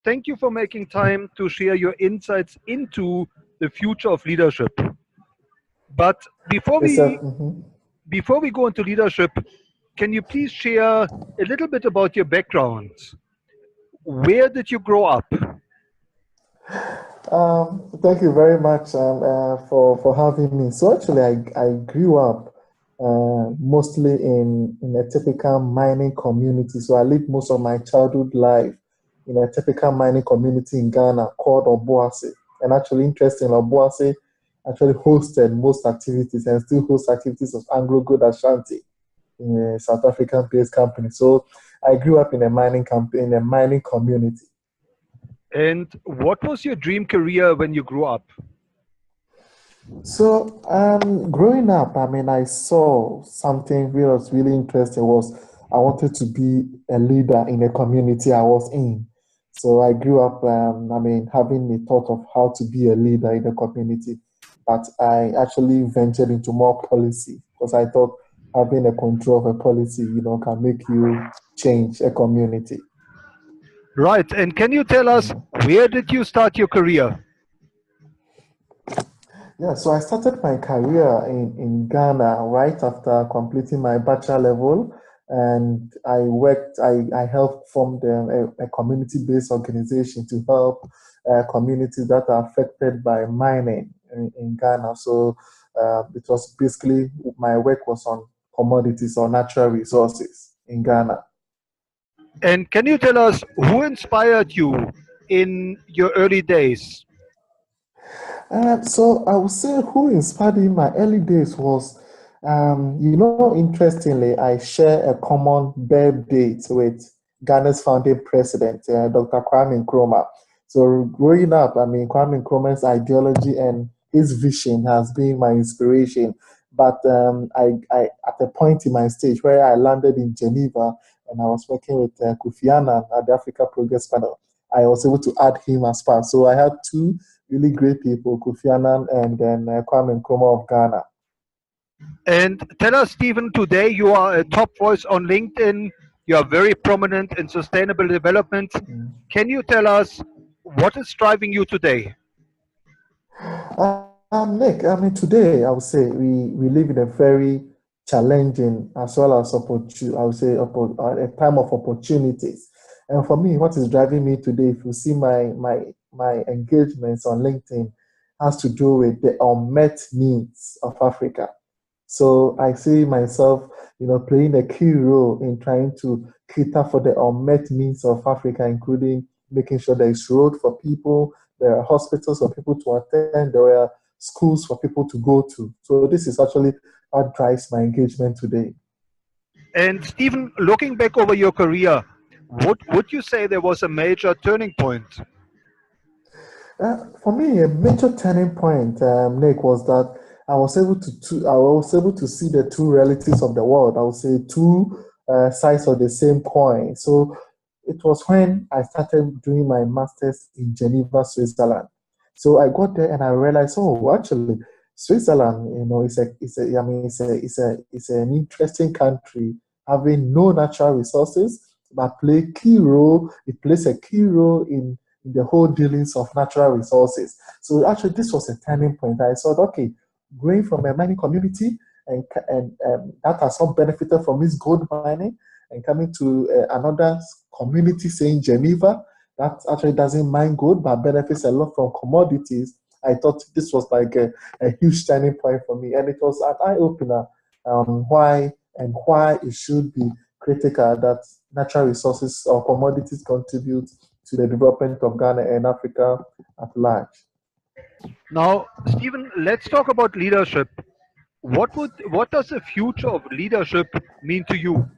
thank you for making time to share your insights into the future of leadership. But before Yes, sir. we before we go into leadership, can you please share a little bit about your background? Where did you grow up? Thank you very much for having me. So actually, I grew up mostly in a typical mining community. So I lived most of my childhood life in a typical mining community in Ghana called Obuasi. And actually, interestingly, Obuasi actually hosted most activities and still hosts activities of Anglo Gold Ashanti in a South African-based company. So I grew up in a in a mining community. And what was your dream career when you grew up? So, growing up, I mean, I saw something that was really interesting was I wanted to be a leader in a community I was in. So I grew up, I mean, having the thought of how to be a leader in a community, but I actually ventured into more policy because I thought having a control of a policy, can make you change a community. Right. And can you tell us where did you start your career? Yeah, so I started my career in Ghana right after completing my bachelor level, and I helped form a community-based organization to help communities that are affected by mining in Ghana. So it was basically my work was on commodities or natural resources in Ghana. And can you tell us who inspired you in your early days? So I would say who inspired me in my early days was, interestingly, I share a common birth date with Ghana's founding president, Dr. Kwame Nkrumah. So growing up, I mean, Kwame Nkrumah's ideology and his vision has been my inspiration. But at a point in my stage where I landed in Geneva and I was working with Kofi Annan at the Africa Progress Panel, I was able to add him as part. So I had two really great people, Kofi Annan and then Kwame Nkrumah of Ghana. And tell us, Stephen, today you are a top voice on LinkedIn. You are very prominent in sustainable development. Can you tell us what is driving you today? Nick, I mean, today I would say we live in a very challenging as well as I would say a time of opportunities. And for me, what is driving me today, if you see my engagements on LinkedIn, has to do with the unmet needs of Africa. So I see myself, playing a key role in trying to cater for the unmet needs of Africa, including making sure there is road for people, there are hospitals for people to attend, there are schools for people to go to. So this is actually what drives my engagement today. And Stephen, looking back over your career, would you say there was a major turning point? For me, a major turning point, Nick, was that I was able to see the two realities of the world. I would say two sides of the same coin. So it was when I started doing my master's in Geneva, Switzerland. So I got there and I realized, oh, actually, Switzerland, I mean, it's an interesting country having no natural resources, but it plays a key role in the whole dealings of natural resources. So actually, this was a turning point. I thought, okay, going from a mining community and that has not benefited from this gold mining and coming to another community, saying Geneva, that actually doesn't mine gold but benefits a lot from commodities. I thought this was like a huge turning point for me, and it was an eye opener why it should be critical that natural resources or commodities contribute to the development of Ghana and Africa at large. Now, Stephen, let's talk about leadership. What does the future of leadership mean to you?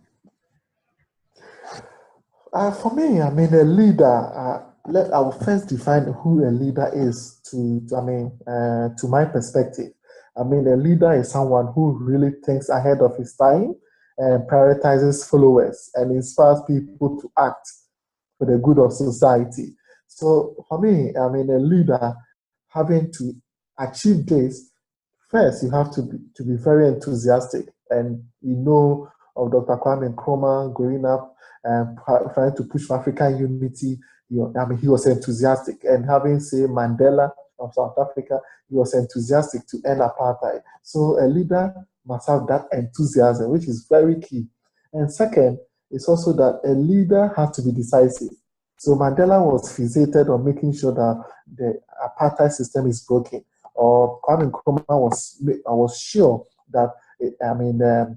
For me, I mean, a leader, I will first define who a leader is to my perspective. I mean, a leader is someone who really thinks ahead of his time and prioritizes followers and inspires people to act for the good of society. So for me, I mean, a leader having to achieve this, first you have to be very enthusiastic and of Dr. Kwame Nkrumah growing up and trying to push for African unity. He was enthusiastic. And having, say, Mandela of South Africa, he was enthusiastic to end apartheid. So a leader must have that enthusiasm, which is very key. And second, it's also that a leader has to be decisive. So Mandela was fixated on making sure that the apartheid system is broken, or Kwame Nkrumah was sure that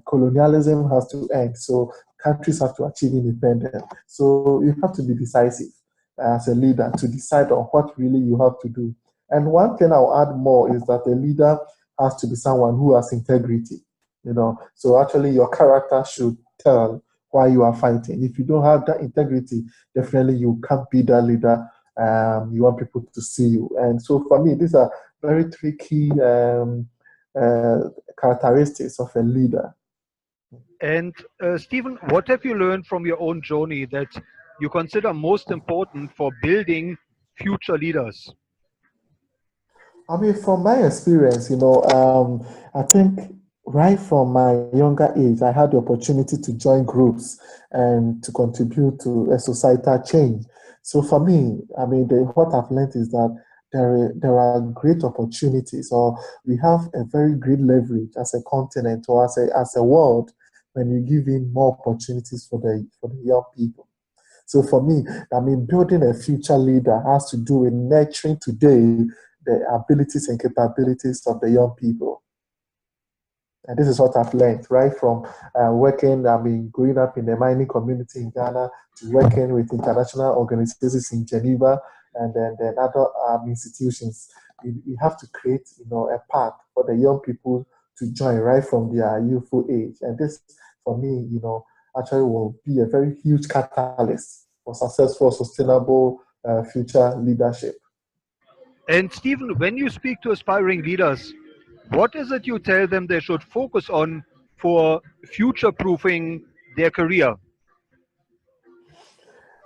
colonialism has to end. So countries have to achieve independence. So you have to be decisive as a leader to decide on what really you have to do. And one thing I'll add more is that a leader has to be someone who has integrity. So actually your character should tell why you are fighting. If you don't have that integrity, definitely you can't be that leader. You want people to see you. And so for me, these are very tricky characteristics of a leader. And Stephen, what have you learned from your own journey that you consider most important for building future leaders? From my experience, I think right from my younger age, I had the opportunity to join groups and to contribute to a societal change. So for me, what I've learned is that there are great opportunities, or we have a very great leverage as a continent or as a world when you give in more opportunities for the young people. So for me, building a future leader has to do with nurturing today the abilities and capabilities of the young people. And this is what I've learned, right from growing up in the mining community in Ghana to working with international organizations in Geneva and then other institutions. We have to create, a path for the young people to join right from their youthful age. And this, for me, actually will be a very huge catalyst for successful, sustainable future leadership. And Stephen, when you speak to aspiring leaders, what is it you tell them they should focus on for future proofing their career?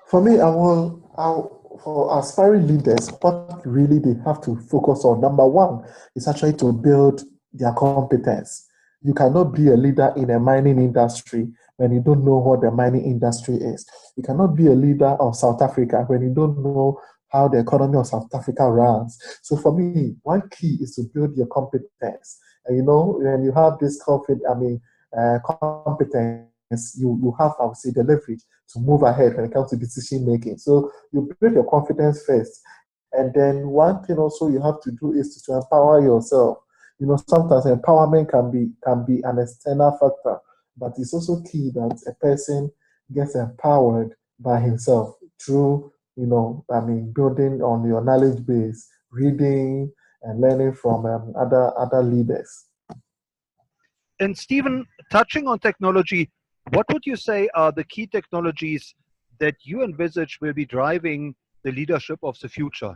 For me, for aspiring leaders, what really they have to focus on, number one, is actually to build their competence. You cannot be a leader in a mining industry when you don't know what the mining industry is. You cannot be a leader of South Africa when you don't know how the economy of South Africa runs. So for me, one key is to build your competence. And when you have this competence, you have, I would say, the leverage to move ahead when it comes to decision making. So you build your confidence first. And then one thing also you have to do is to empower yourself. Sometimes empowerment can be an external factor, but it's also key that a person gets empowered by himself through, building on your knowledge base, reading and learning from other leaders. And Stephen, touching on technology, what would you say are the key technologies that you envisage will be driving the leadership of the future?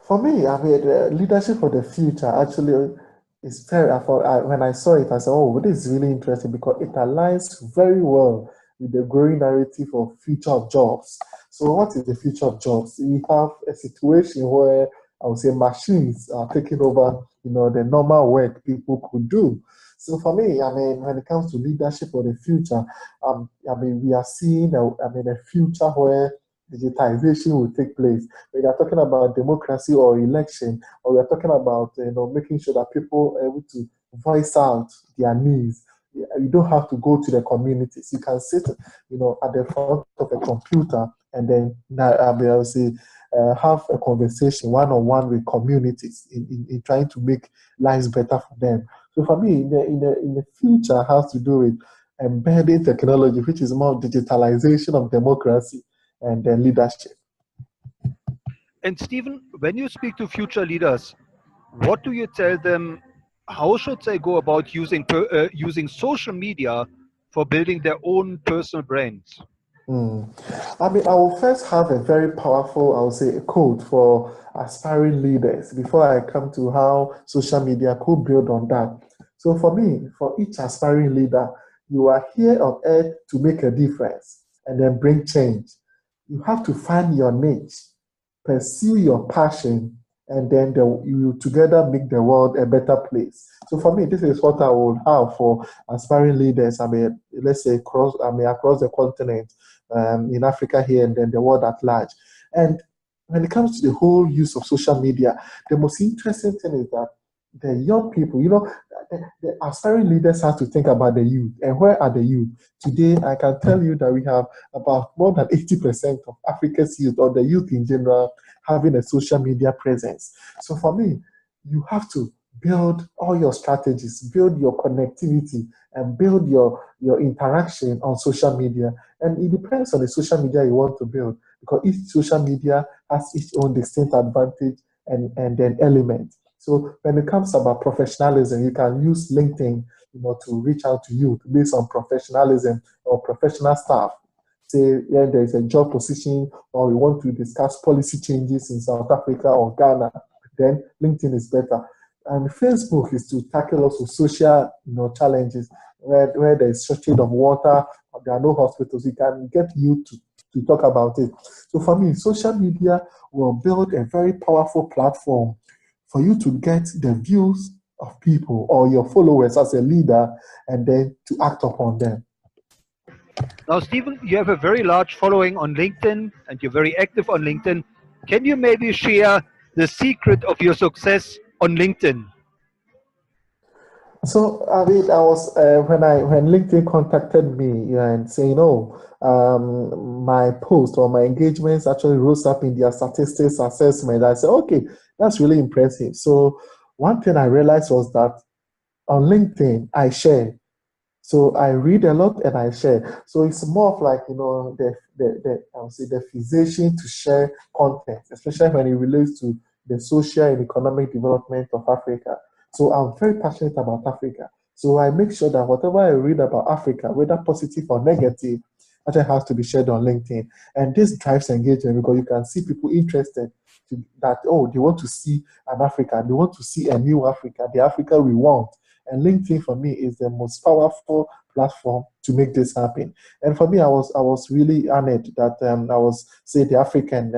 For me, the leadership for the future actually is very. When I saw it, I said, "Oh, this is really interesting because it aligns very well with the growing narrative of future of jobs." So, what is the future of jobs? We have a situation where I would say machines are taking over, the normal work people could do. So, for me, when it comes to leadership for the future, we are seeing, a future where digitization will take place. We are talking about democracy or election, or we are talking about making sure that people are able to voice out their needs. You don't have to go to the communities. You can sit, at the front of a computer and then I say have a conversation one-on-one with communities in trying to make lives better for them. So for me, in the future has to do with embedding technology, which is more digitalization of democracy and then leadership. And Stephen, when you speak to future leaders, what do you tell them? How should they go about using social media for building their own personal brands? Mm. I will first have a very powerful, I would say, a code for aspiring leaders before I come to how social media could build on that. So for me, for each aspiring leader, you are here on earth to make a difference and then bring change. You have to find your niche, pursue your passion, and then you together make the world a better place. So for me, this is what I would have for aspiring leaders. I mean, let's say across the continent, in Africa here, and then the world at large. And when it comes to the whole use of social media, the most interesting thing is that the young people, the aspiring leaders have to think about the youth. And where are the youth? Today, I can tell you that we have about more than 80% of Africa's youth, or the youth in general, having a social media presence. So for me, you have to build all your strategies, build your connectivity, and build your interaction on social media. And it depends on the social media you want to build, because each social media has its own distinct advantage and then element. So when it comes about professionalism, you can use LinkedIn, to reach out to you based on professionalism or professional staff. Say, yeah, there is a job position, or we want to discuss policy changes in South Africa or Ghana, then LinkedIn is better. And Facebook is to tackle also social, challenges where there is shortage of water, or there are no hospitals. We can get you to talk about it. So for me, social media will build a very powerful platform for you to get the views of people or your followers as a leader, and then to act upon them. Now, Stephen, you have a very large following on LinkedIn and you're very active on LinkedIn. Can you maybe share the secret of your success on LinkedIn? So I mean, I was when LinkedIn contacted me, and saying, "Oh, my post or my engagements actually rose up in their statistics assessment." I said, "Okay, that's really impressive." So one thing I realized was that on LinkedIn, I share. So I read a lot and I share. So it's more of like, the I would say the physician to share content, especially when it relates to the social and economic development of Africa. So I'm very passionate about Africa. So I make sure that whatever I read about Africa, whether positive or negative, actually has to be shared on LinkedIn. And this drives engagement, because you can see people interested that, oh, they want to see an Africa, they want to see a new Africa, the Africa we want. And LinkedIn for me is the most powerful platform to make this happen. And for me, I was really honored that I was, say, the African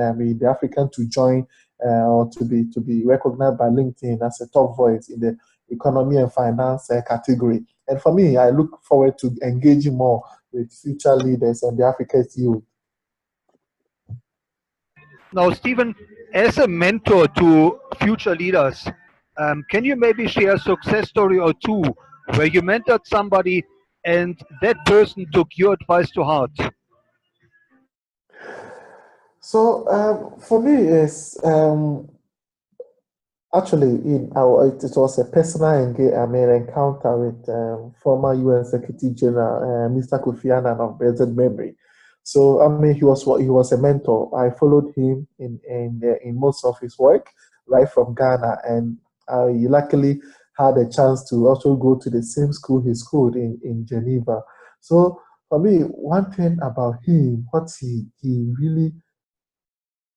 to join, or to be recognized by LinkedIn as a top voice in the economy and finance category. And for me, I look forward to engaging more with future leaders and the Africa's youth. Now, Stephen, as a mentor to future leaders, can you maybe share a success story or two where you mentored somebody and that person took your advice to heart? So for me, is actually, it was a personal encounter with former UN Secretary General Mr. Kofi Annan of blessed memory. So I mean, he was a mentor. I followed him in most of his work, right from Ghana, and I luckily had a chance to also go to the same school he schooled in Geneva. So for me, one thing about him, what he really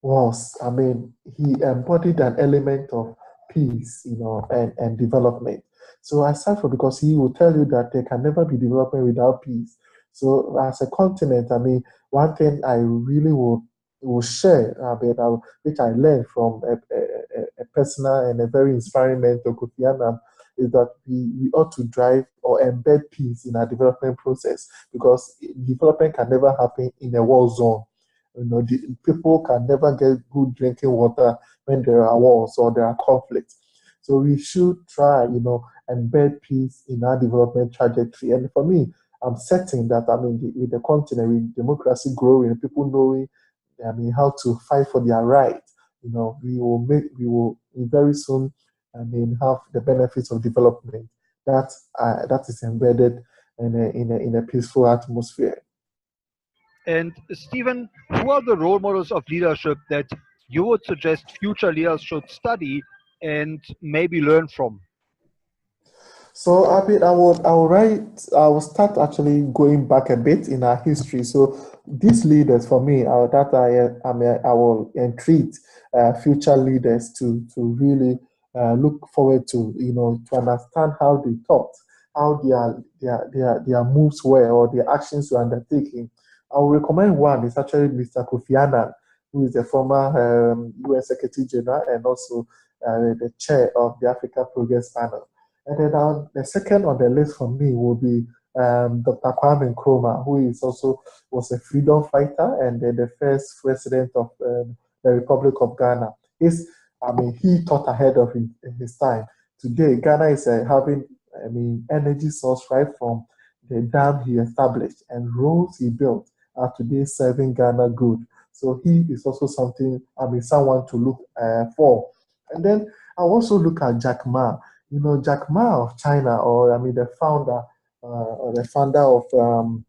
was, I mean, he embodied an element of peace, and development. So aside from, because he will tell you that there can never be development without peace. So as a continent, I mean, one thing I really will share, which I learned from a personal and a very inspiring mentor, Kofi Annan, is that we ought to drive or embed peace in our development process, because development can never happen in a war zone. People can never get good drinking water when there are wars or there are conflicts. So we should try, embed peace in our development trajectory. And for me, I'm certain that, I mean, with the continent, with democracy growing, people knowing, I mean, how to fight for their right, we will very soon, I mean, have the benefits of development that is embedded in a peaceful atmosphere. And Stephen, who are the role models of leadership that you would suggest future leaders should study and maybe learn from? So I mean, I will start actually going back a bit in our history. So these leaders, for me, I will entreat future leaders to really look forward to, to understand how they thought, how their moves were, or their actions were undertaken. I will recommend one. It's actually Mr. Kofi Annan. who is the former UN Secretary General and also the chair of the Africa Progress Panel. And then the second on the list for me will be Dr. Kwame Nkrumah, who is also was a freedom fighter and the first president of the Republic of Ghana. He thought ahead of his time. Today, Ghana is having, energy source right from the dam he established and roads he built are today serving Ghana good. So he is also someone to look for. And then I also look at Jack Ma. Jack Ma of China, or the founder or the founder of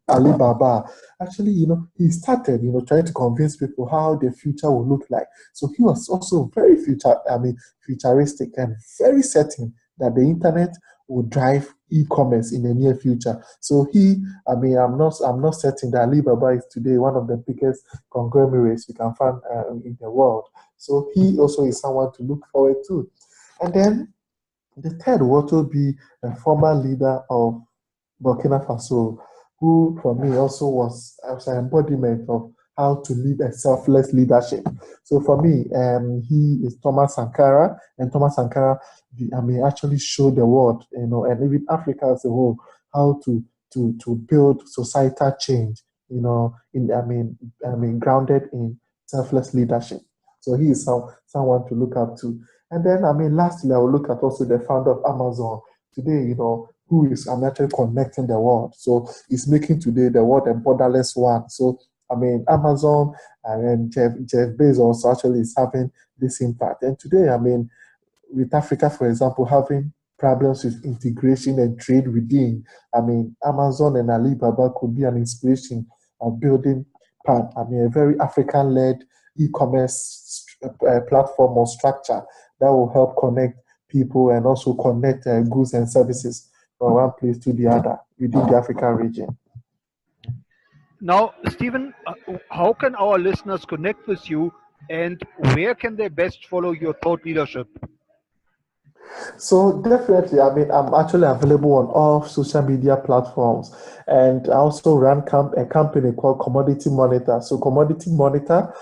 Alibaba, actually, he started, trying to convince people how the future will look like. So he was also very futuristic and very certain that the internet will drive e-commerce in the near future. So I'm not certain that Alibaba is today one of the biggest conglomerates you can find in the world. So he also is someone to look forward to. And then the third will also be a former leader of Burkina Faso, who for me also was as an embodiment of how to lead a selfless leadership. So for me, he is Thomas Sankara, and Thomas Sankara, actually show the world, and even Africa as a whole, how to build societal change, grounded in selfless leadership. So he is someone to look up to. And then, lastly, I will look at also the founder of Amazon today, who is actually connecting the world. So he's making today the world a borderless one. So, Amazon and Jeff Bezos actually is having this impact. And today, with Africa, for example, having problems with integration and trade within, Amazon and Alibaba could be an inspiration of building a very African-led e-commerce platform or structure that will help connect people and also connect goods and services from one place to the other within the African region. Now, Stephen, how can our listeners connect with you, and where can they best follow your thought leadership? So definitely, I'm actually available on all social media platforms, and I also run a company called Commodity Monitor. So Commodity Monitor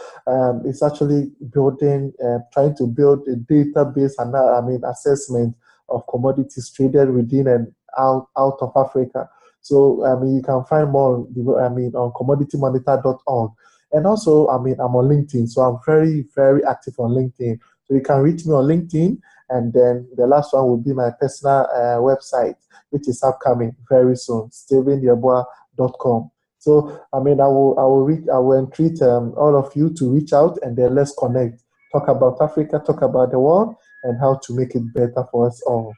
is actually trying to build a database and assessment of commodities traded within and out of Africa. So you can find more on commoditymonitor.org. And also, I'm on LinkedIn, so I'm very, very active on LinkedIn. So you can reach me on LinkedIn, and then the last one will be my personal website, which is upcoming very soon, stevenyeboah.com. So I will entreat all of you to reach out, and then let's connect, talk about Africa, talk about the world, and how to make it better for us all.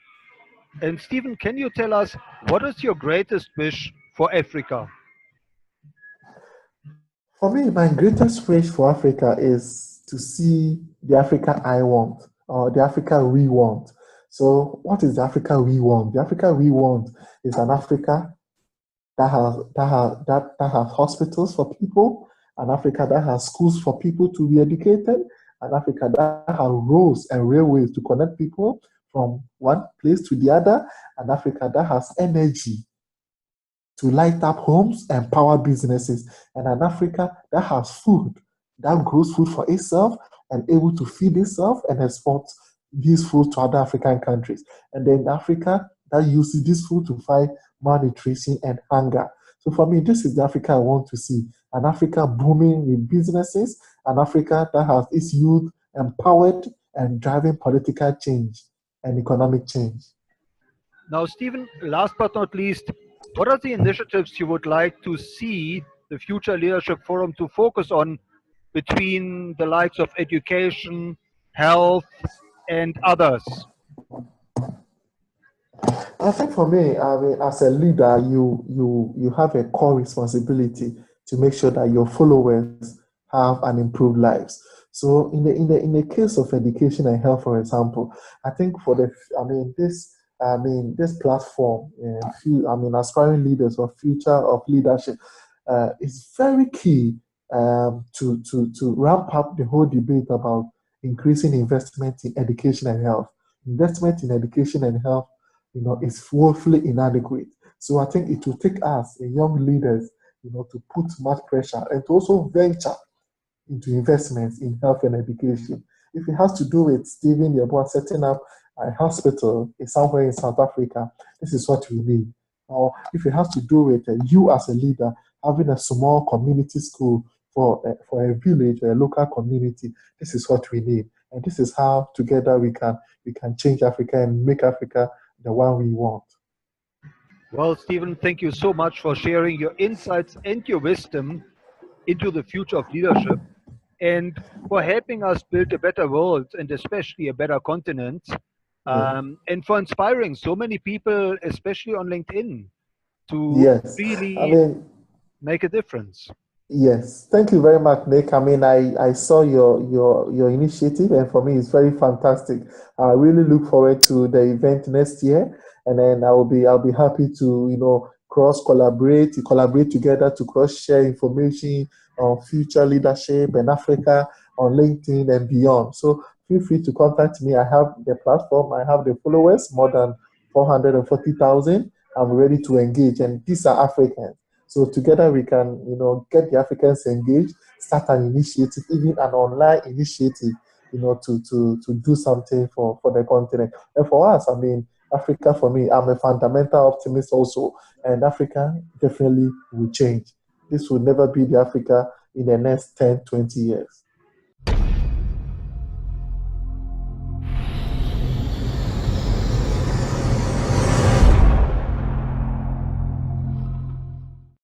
And Stephen, can you tell us what is your greatest wish for Africa? For me, my greatest wish for Africa is to see the Africa I want, or the Africa we want. So, what is the Africa we want? The Africa we want is an Africa that has hospitals for people, an Africa that has schools for people to be educated, an Africa that has roads and railways to connect people from one place to the other, an Africa that has energy to light up homes and power businesses, and an Africa that has food, that grows food for itself and able to feed itself and export this food to other African countries. And then Africa that uses this food to fight malnutrition and hunger. So for me, this is the Africa I want to see. An Africa booming with businesses, an Africa that has its youth empowered and driving political change and economic change. Now, Stephen, last but not least, what are the initiatives you would like to see the Future Leadership Forum to focus on between the likes of education, health, and others? I think for me, as a leader, you have a core responsibility to make sure that your followers have an improved lives. So in the case of education and health, for example, I think for the this platform, aspiring leaders or future of leadership, is very key to ramp up the whole debate about increasing investment in education and health. Investment in education and health is woefully inadequate. So I think it will take us, the young leaders, to put much pressure and to also venture into investments in health and education. If it has to do with Stephen Yeboah setting up a hospital somewhere in South Africa, this is what we need. Or if it has to do with you as a leader having a small community school for a village or a local community, this is what we need. And this is how together we can change Africa and make Africa the one we want. Well, Stephen, thank you so much for sharing your insights and your wisdom into the future of leadership and for helping us build a better world and especially a better continent, Yeah. and for inspiring so many people, especially on LinkedIn, to Yes. I really mean, make a difference. yes, thank you very much, Nick. I mean, I saw your initiative, and for me, it's very fantastic. I really look forward to the event next year, and then I'll be happy to collaborate together to cross share information on future leadership in Africa on LinkedIn and beyond. So feel free to contact me. I have the platform. I have the followers, more than 440,000. I'm ready to engage, and these are Africans. So together we can, get the Africans engaged, start an initiative, even an online initiative, to do something for the continent. And for us, I mean, Africa for me, I'm a fundamental optimist also, and Africa definitely will change. This will never be the Africa in the next 10, 20 years.